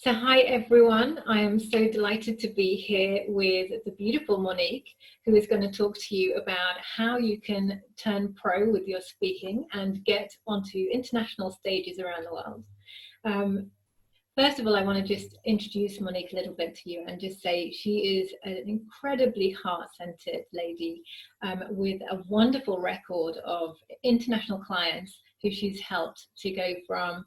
So hi everyone, I am so delighted to be here with the beautiful Monique, who is going to talk to you about how you can turn pro with your speaking and get onto international stages around the world. First of all, I want to just introduce Monique a little bit to you and just say she is an incredibly heart-centered lady with a wonderful record of international clients who she's helped to go from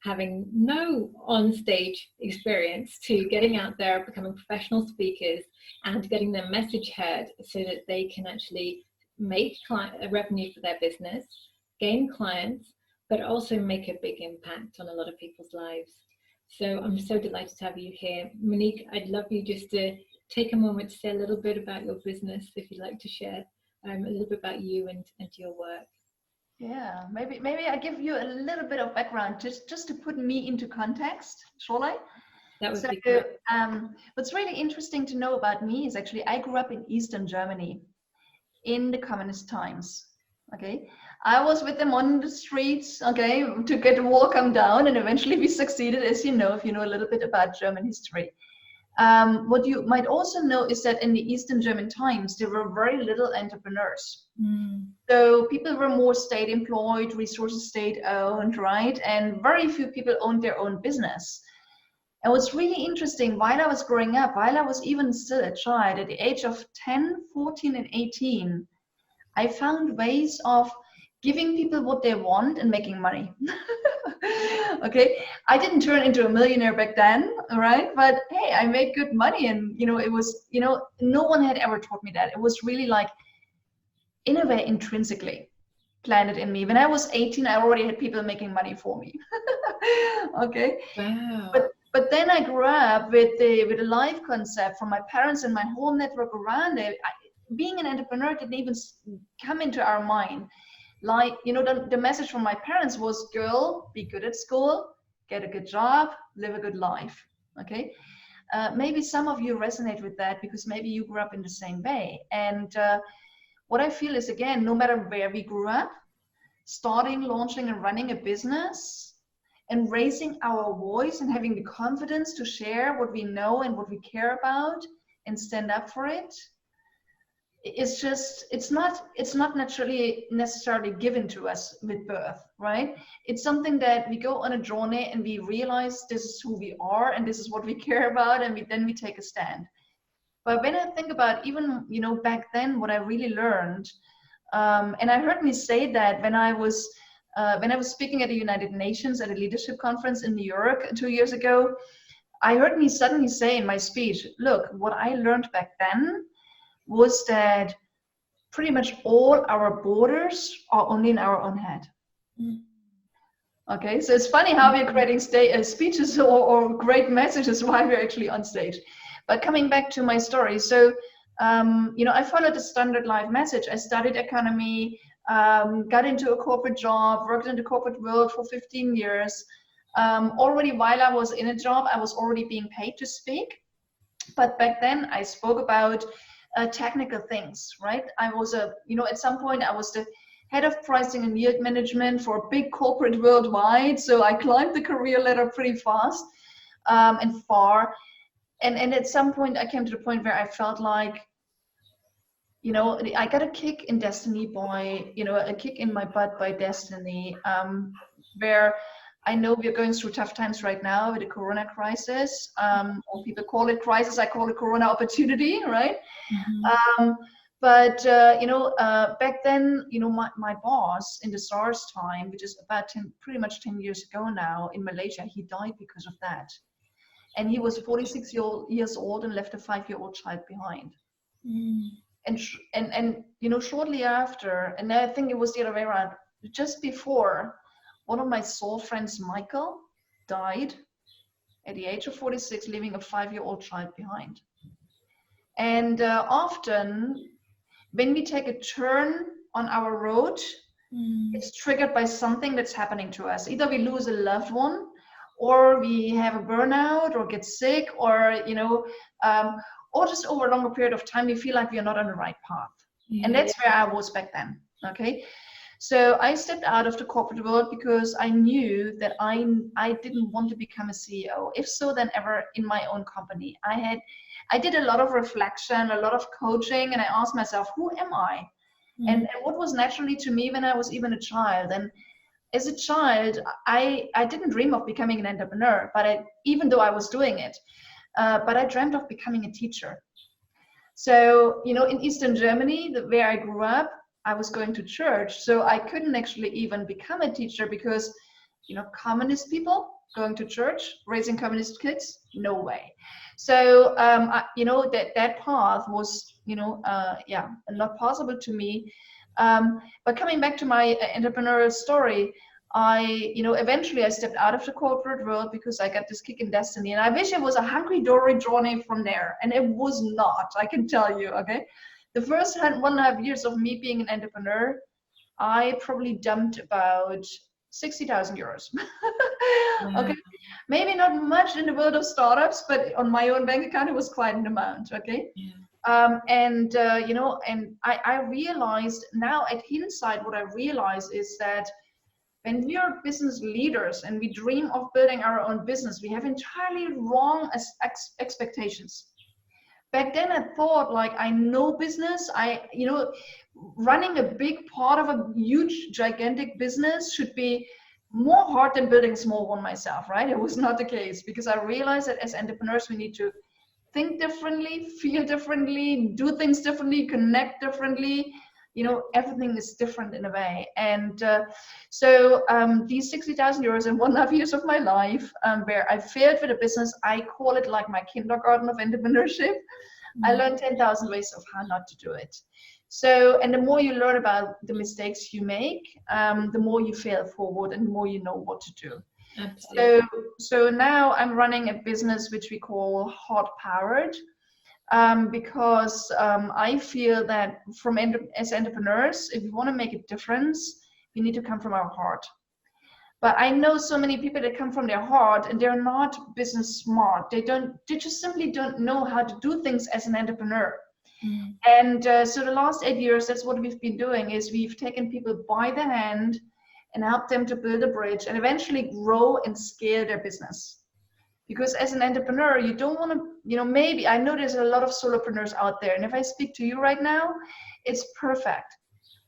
having no on-stage experience to getting out there, becoming professional speakers and getting their message heard so that they can actually make revenue for their business, gain clients, but also make a big impact on a lot of people's lives. So I'm so delighted to have you here. Monique, I'd love you just to take a moment to say a little bit about your business, if you'd like to share a little bit about you and your work. Yeah, maybe I give you a little bit of background just to put me into context, shall I? That would be great. What's really interesting to know about me is actually I grew up in Eastern Germany in the communist times. Okay, I was with them on the streets, okay, to get the wall come down, and eventually we succeeded, as you know, if you know a little bit about German history. What you might also know is that in the Eastern German times, there were very little entrepreneurs. So people were more state employed, resources state owned, right? And very few people owned their own business. And what's really interesting, while I was growing up, while I was even still a child, at the age of 10, 14, and 18, I found ways of giving people what they want and making money. Okay, I didn't turn into a millionaire back then, right? But hey, I made good money, and it was, no one had ever taught me that. It was really like, in a way, intrinsically planted in me. When I was 18, I already had people making money for me. Okay. Wow. But then I grew up with the life concept from my parents and my whole network around it. Being an entrepreneur didn't even come into our mind. Like, the message from my parents was, girl, be good at school, get a good job, live a good life. Okay. Maybe some of you resonate with that because maybe you grew up in the same way. And what I feel is, again, no matter where we grew up, starting, launching, and running a business and raising our voice and having the confidence to share what we know and what we care about and stand up for it, it's not necessarily given to us with birth, right? It's something that we go on a journey and we realize this is who we are and this is what we care about, and then we take a stand. But when I think about even, back then, what I really learned, and I heard me say that when I was speaking at the United Nations at a leadership conference in New York 2 years ago, I heard me suddenly say in my speech, look, what I learned back then was that pretty much all our borders are only in our own head. Okay, so it's funny how we're creating speeches or great messages while we're actually on stage. But coming back to my story, so I followed the standard life message. I studied economy, got into a corporate job, worked in the corporate world for 15 years. Already while I was in a job, I was already being paid to speak. But back then I spoke about technical things, right? I was at some point I was the head of pricing and yield management for a big corporate worldwide. So I climbed the career ladder pretty fast and far. And at some point I came to the point where I felt like, I got a kick in destiny by, a kick in my butt by destiny, where I know we're going through tough times right now with the Corona crisis, or people call it crisis, I call it Corona opportunity, right? But back then, my boss in the SARS time, which is about pretty much 10 years ago now in Malaysia, he died because of that. And he was 46 years old and left a 5-year-old child behind. And shortly after, and I think it was the other way around, just before, one of my soul friends, Michael, died at the age of 46, leaving a 5-year-old child behind. And often, when we take a turn on our road, it's triggered by something that's happening to us. Either we lose a loved one, or we have a burnout, or get sick, or or just over a longer period of time, we feel like we are not on the right path. And that's where I was back then. Okay, So I stepped out of the corporate world because I knew that I didn't want to become a CEO. If so, then ever in my own company. I did a lot of reflection, a lot of coaching, and I asked myself, who am I? And what was naturally to me when I was even a child. And as a child, I didn't dream of becoming an entrepreneur, but even though I was doing it, but I dreamt of becoming a teacher. So, in Eastern Germany, where I grew up, I was going to church. So I couldn't actually even become a teacher because, communist people going to church, raising communist kids, no way. So, that path was, not possible to me. But coming back to my entrepreneurial story, eventually I stepped out of the corporate world because I got this kick in destiny, and I wish it was a hunky-dory journey from there, and it was not, I can tell you, okay? The first 1.5 years of me being an entrepreneur, I probably dumped about 60,000 euros. Okay, maybe not much in the world of startups, but on my own bank account, it was quite an amount, okay? And I realized now at hindsight, what I realize is that when we are business leaders and we dream of building our own business, we have entirely wrong expectations. Back then I thought, like, I know business, running a big part of a huge, gigantic business should be more hard than building a small one myself, right? It was not the case, because I realized that as entrepreneurs, we need to think differently, feel differently, do things differently, connect differently. Everything is different in a way. And so these 60,000 euros in 1.5 years of my life, where I failed with a business, I call it like my kindergarten of entrepreneurship. I learned 10,000 ways of how not to do it. So, and the more you learn about the mistakes you make, the more you fail forward and the more you know what to do. So now I'm running a business which we call HotPowered. Because I feel that as entrepreneurs, if you want to make a difference, you need to come from our heart. But I know so many people that come from their heart and they're not business smart. They just simply don't know how to do things as an entrepreneur. And so the last 8 years, that's what we've been doing, is we've taken people by the hand and helped them to build a bridge and eventually grow and scale their business. Because as an entrepreneur, you don't want to, maybe, I know there's a lot of solopreneurs out there, and if I speak to you right now, it's perfect.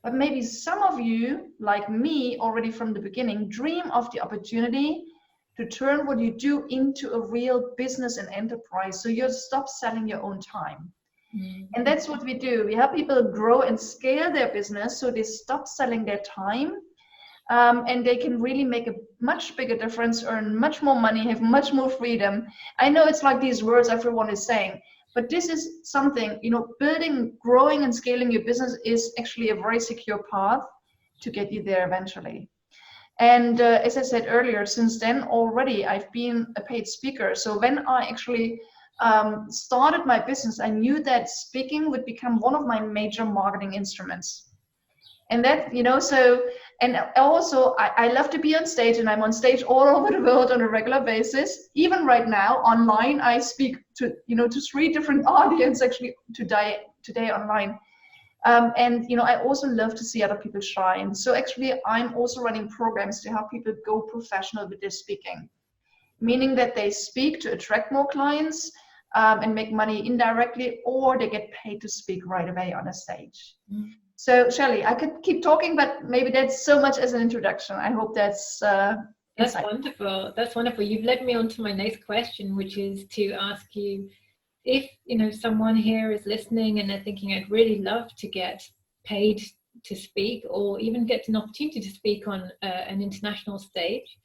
But maybe some of you, like me, already from the beginning, dream of the opportunity to turn what you do into a real business and enterprise. So you stop selling your own time. And that's what we do. We help people grow and scale their business so they stop selling their time. And they can really make a much bigger difference, earn much more money, have much more freedom. I know it's like these words everyone is saying, but this is something, building, growing and scaling your business is actually a very secure path to get you there eventually. And as I said earlier, since then already I've been a paid speaker. So when I actually started my business, I knew that speaking would become one of my major marketing instruments. And that, and also I love to be on stage, and I'm on stage all over the world on a regular basis. Even right now online, I speak to 3 different audiences actually today online. And I also love to see other people shine. So actually I'm also running programs to help people go professional with their speaking, meaning that they speak to attract more clients and make money indirectly, or they get paid to speak right away on a stage. So, Shelley, I could keep talking, but maybe that's so much as an introduction. I hope that's wonderful. That's wonderful. You've led me on to my next question, which is to ask you if someone here is listening and they're thinking, I'd really love to get paid to speak, or even get an opportunity to speak on an international stage.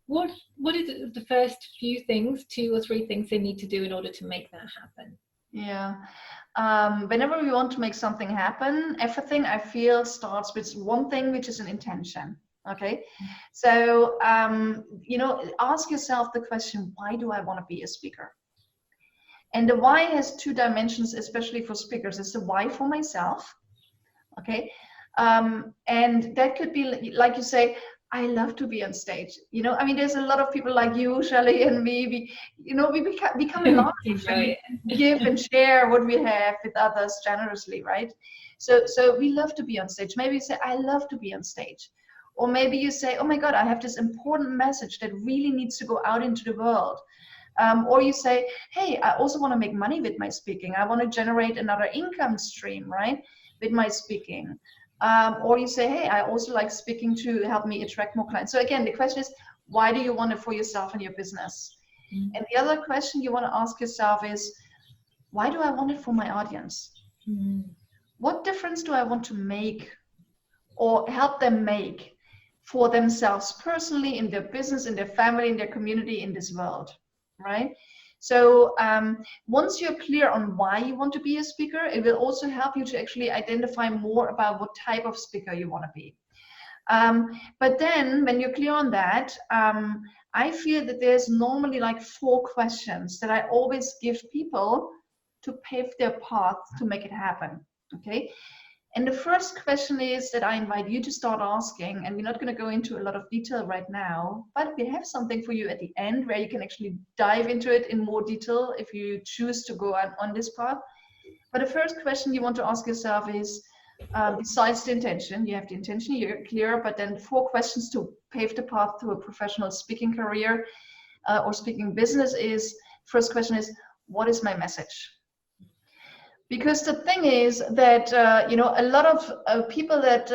What is the first few things, 2 or 3 things they need to do in order to make that happen? Yeah. Whenever we want to make something happen, everything I feel starts with one thing, which is an intention. Okay. So, ask yourself the question, why do I want to be a speaker? And the why has 2 dimensions, especially for speakers. It's the why for myself. Okay. And that could be, like you say, I love to be on stage. There's a lot of people like you, Shelley, and me. We become a lot of give and share what we have with others generously, right? So we love to be on stage. Maybe you say, I love to be on stage. Or maybe you say, oh my God, I have this important message that really needs to go out into the world. Or you say, hey, I also want to make money with my speaking. I want to generate another income stream, right, with my speaking. Or you say, hey, I also like speaking to help me attract more clients. So again, the question is, why do you want it for yourself and your business? Mm-hmm. And the other question you want to ask yourself is, why do I want it for my audience? Mm-hmm. What difference do I want to make or help them make for themselves personally, in their business, in their family, in their community, in this world, right? So once you're clear on why you want to be a speaker, it will also help you to actually identify more about what type of speaker you want to be. But then when you're clear on that, I feel that there's normally like 4 questions that I always give people to pave their path to make it happen, okay? And the first question is that I invite you to start asking, and we're not going to go into a lot of detail right now, but we have something for you at the end where you can actually dive into it in more detail if you choose to go on this path. But the first question you want to ask yourself is, besides the intention, you have the intention, you're clear, but then 4 questions to pave the path to a professional speaking career or speaking business is, first question is, what is my message? Because the thing is that, you know, a lot of people that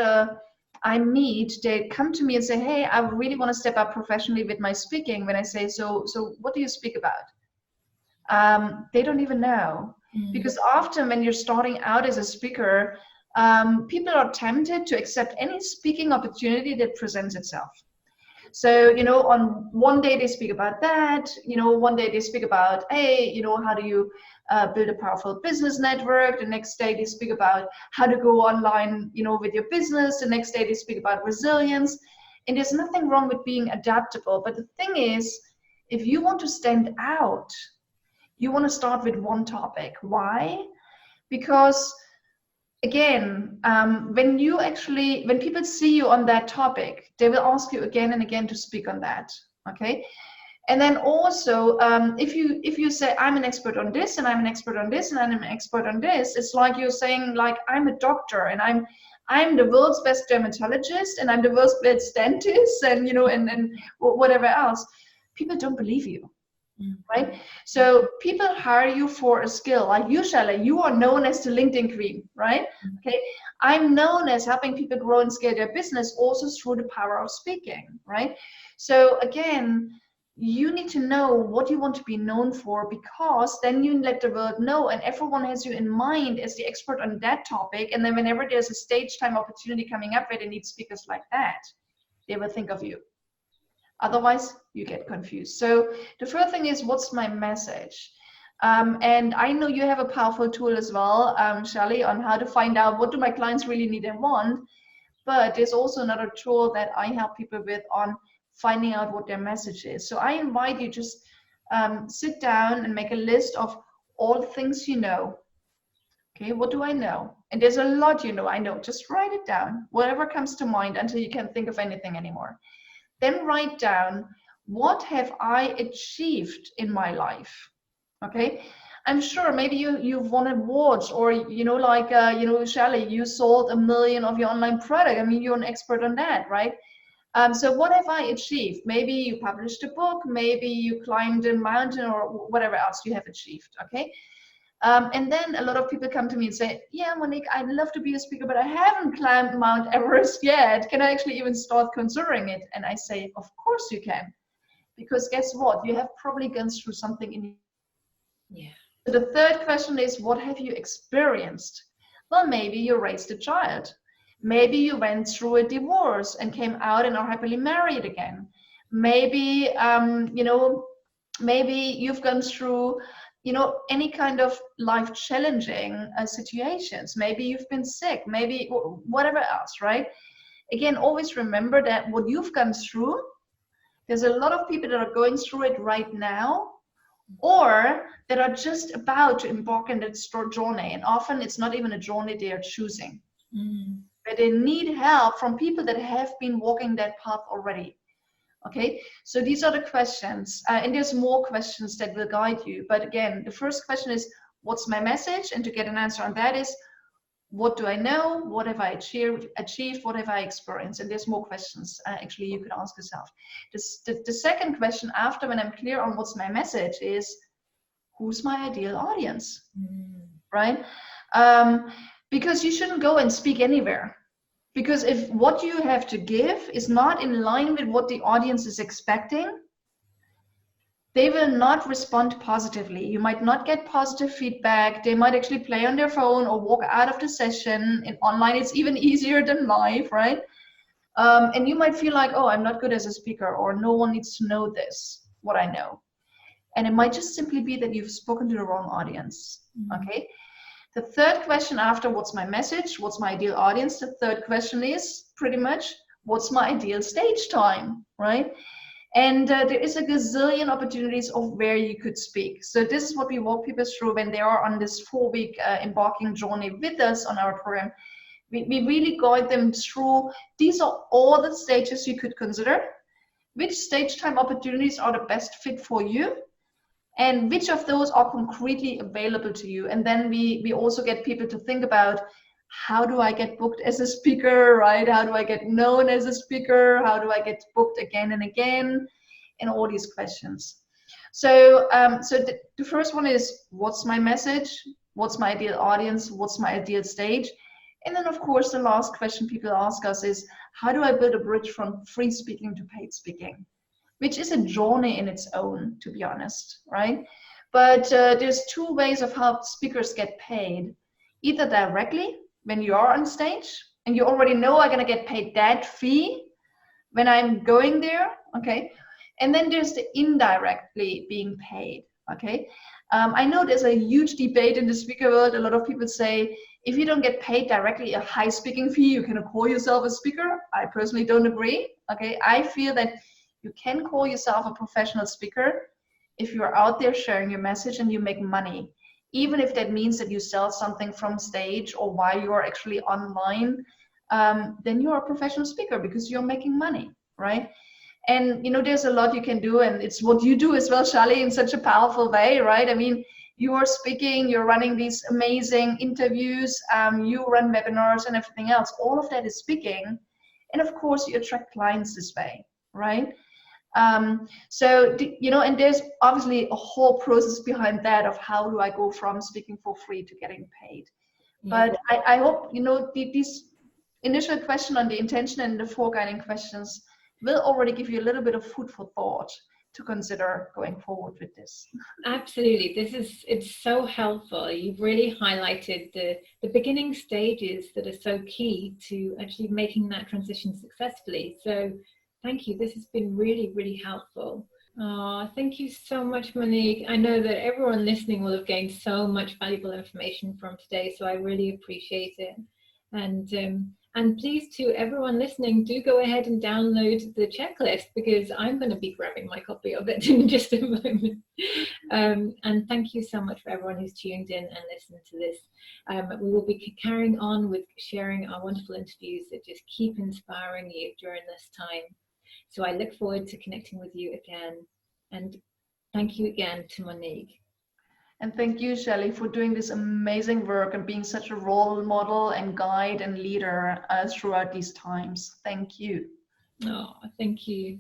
I meet, they come to me and say, hey, I really want to step up professionally with my speaking. When I say, so what do you speak about? They don't even know. Because often when you're starting out as a speaker, people are tempted to accept any speaking opportunity that presents itself. So, you know, on one day they speak about that, you know, one day they speak about, hey, you know, how do you build a powerful business network? The next day they speak about how to go online, you know, with your business. The next day they speak about resilience. And there's nothing wrong with being adaptable. But the thing is, if you want to stand out, you want to start with one topic. Why? Because again, when people see you on that topic, they will ask you again and again to speak on that, okay? And then also, if you say, I'm an expert on this, and I'm an expert on this, and I'm an expert on this, it's like you're saying, like, I'm a doctor, and I'm the world's best dermatologist, and I'm the world's best dentist, and, you know, and whatever else. People don't believe you. Right? So people hire you for a skill. Like you, Shelley, you are known as the LinkedIn queen, right? Okay. I'm known as helping people grow and scale their business also through the power of speaking, right? So again, you need to know what you want to be known for, because then you let the world know, and everyone has you in mind as the expert on that topic. And then whenever there's a stage time opportunity coming up where they need speakers like that, they will think of you. Otherwise, you get confused. So the first thing is, what's my message? And I know you have a powerful tool as well, Shelley, on how to find out what do my clients really need and want. But there's also another tool that I help people with on finding out what their message is. So I invite you just sit down and make a list of all the things you know. Okay, what do I know? And there's a lot you know. I know. Just write it down, whatever comes to mind, until you can't think of anything anymore. Then write down, what have I achieved in my life? Okay, I'm sure maybe you've won awards, or, you know, like, you know, Shelley, you sold 1 million of your online product. I mean, you're an expert on that, right? So what have I achieved? Maybe you published a book, maybe you climbed a mountain, or whatever else you have achieved, okay? And then a lot of people come to me and say, yeah, Monique, I'd love to be a speaker, but I haven't climbed Mount Everest yet. Can I actually even start considering it? And I say, of course you can. Because guess what? You have probably gone through something in. Yeah. So the third question is, what have you experienced? Well, maybe you raised a child. Maybe you went through a divorce and came out and are happily married again. Maybe, you know, maybe you've gone through, you know, any kind of life challenging situations. Maybe you've been sick, maybe whatever else, right? Again, always remember that what you've gone through, there's a lot of people that are going through it right now, or that are just about to embark on that journey. And often it's not even a journey they are choosing. But they need help from people that have been walking that path already. Okay, so these are the questions, and there's more questions that will guide you. But again, the first question is, what's my message? And to get an answer on that is, what do I know? What have I achieved? What have I experienced? And there's more questions actually you could ask yourself. The second question after, when I'm clear on what's my message, is who's my ideal audience, right? Because you shouldn't go and speak anywhere. Because if what you have to give is not in line with what the audience is expecting, they will not respond positively. You might not get positive feedback. They might actually play on their phone or walk out of the session. In online, it's even easier than live, right? And you might feel like, oh, I'm not good as a speaker, or no one needs to know this, what I know. And it might just simply be that you've spoken to the wrong audience, okay? The third question after what's my message, what's my ideal audience, the third question is pretty much what's my ideal stage time, right? And there is a gazillion opportunities of where you could speak. So this is what we walk people through when they are on this 4-week embarking journey with us on our program. We really guide them through, these are all the stages you could consider, which stage time opportunities are the best fit for you, and which of those are concretely available to you. And then we also get people to think about, how do I get booked as a speaker, right? How do I get known as a speaker? How do I get booked again and again? And all these questions. So, the first one is, what's my message? What's my ideal audience? What's my ideal stage? And then, of course, the last question people ask us is, how do I build a bridge from free speaking to paid speaking? Which is a journey in its own, to be honest, right? But there's 2 ways of how speakers get paid. Either directly, when you are on stage, and you already know I'm gonna get paid that fee when I'm going there, okay? And then there's the indirectly being paid, okay? I know there's a huge debate in the speaker world. A lot of people say, if you don't get paid directly a high speaking fee, you can call yourself a speaker. I personally don't agree, okay? I feel that you can call yourself a professional speaker if you're out there sharing your message and you make money. Even if that means that you sell something from stage or while you're actually online, then you're a professional speaker because you're making money, right? And you know, there's a lot you can do, and it's what you do as well, Shali, in such a powerful way, right? I mean, you are speaking, you're running these amazing interviews, you run webinars and everything else. All of that is speaking. And of course, you attract clients this way, right? So, you know, and there's obviously a whole process behind that of how do I go from speaking for free to getting paid. Yeah. But I hope, you know, these initial question on the intention and the 4 guiding questions will already give you a little bit of food for thought to consider going forward with this. Absolutely. It's so helpful. You've really highlighted the beginning stages that are so key to actually making that transition successfully. So thank you. This has been really, really helpful. Thank you so much, Monique. I know that everyone listening will have gained so much valuable information from today, so I really appreciate it. And please, to everyone listening, do go ahead and download the checklist, because I'm going to be grabbing my copy of it in just a moment. And thank you so much for everyone who's tuned in and listened to this. We will be carrying on with sharing our wonderful interviews that just keep inspiring you during this time. So I look forward to connecting with you again. And thank you again to Monique. And thank you, Shelley, for doing this amazing work and being such a role model and guide and leader throughout these times. Thank you. Oh, thank you.